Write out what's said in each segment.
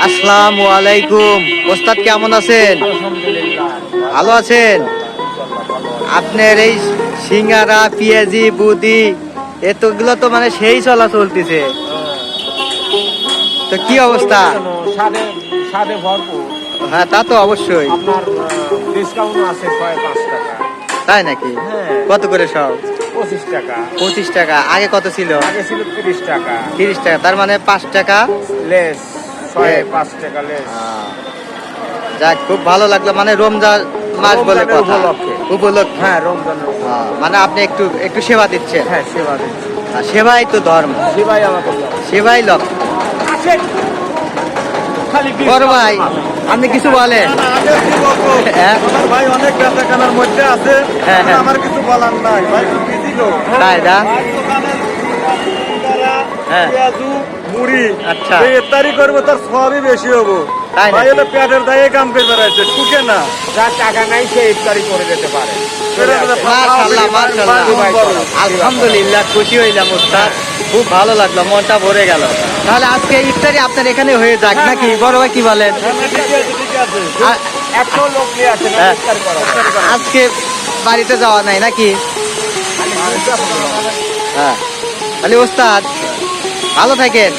আসসালামু আলাইকুম। ওস্তাদ কেমন আছেন? ভালো আছেন? আপনার এই সিঙ্গারা পেঁয়াজি বুদি এতগুলো তো মানে সেই চলা চলতেছে, তো কি অবস্থা? সাদে ভরপুর। হ্যাঁ, তা তো অবশ্যই। আপনার ডিসকাউন্ট আছে 5 টাকা। তাই নাকি? হ্যাঁ। কত করে সব? 25 টাকা। 25 টাকা। আগে কত ছিল? আগে ছিল 30 টাকা 30 টাকা, তার মানে 5 টাকা লেস। 5 টাকা লেস। যাক, খুব ভালো লাগলো। মানে রমজান মাস বলে রমজানের কথা, উপলক্ষে। উপলক্ষে। হ্যাঁ, রমজানের মানে আপনি একটু একটু সেবা দিচ্ছেন। হ্যাঁ, সেবা দিচ্ছি। সেবাই তো ধর্ম, সেবাই আমাকে দাও। সেবাই লক্ষ্য। আসেন। খালি বড় ভাই, আপনি কিছু বলেন। হ্যাঁ? আমার ভাই অনেক বেচাকেনার মধ্যে আছে। হ্যাঁ, হ্যাঁ। আমার কিছু বলার নাই ভাই, খুব বিজি লোক। তাই না? ভাই দোকানে সিঙ্গারা, হ্যাঁ। পেঁয়াজু, মুড়ি। আচ্ছা। যে ইফতারি করবো তার সবই বেশি হবো। তাই ভাই নাকি? হলো পেটের দায়ে কাম করে বেড়াচ্ছে, সুখে না। যার টাকা নাই সে ইফতারি করে যেতে পারে। মাশাআল্লাহ, মাশাআল্লাহ। আলহামদুলিল্লাহ, খুশি হইলাম ওস্তাদ, খুব ভালো লাগলো, মনটা ভরে গেল। তাহলে আজকে ইফতারি আপনার এখানে হয়ে যাক নাকি? বড় ভাই কি বলেন? ঠিক আছে। আ- একশো লোক নিয়ে আসেন, হ্যাঁ। ইফতারি করা। আজকে বাড়িতে যাওয়া নাই নাকি? হ্যাঁ, তাহলে ওস্তাদ ভালো থাকেন।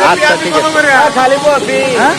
আচ্ছা, ঠিক আছে। খালি বসি। হ্যাঁ?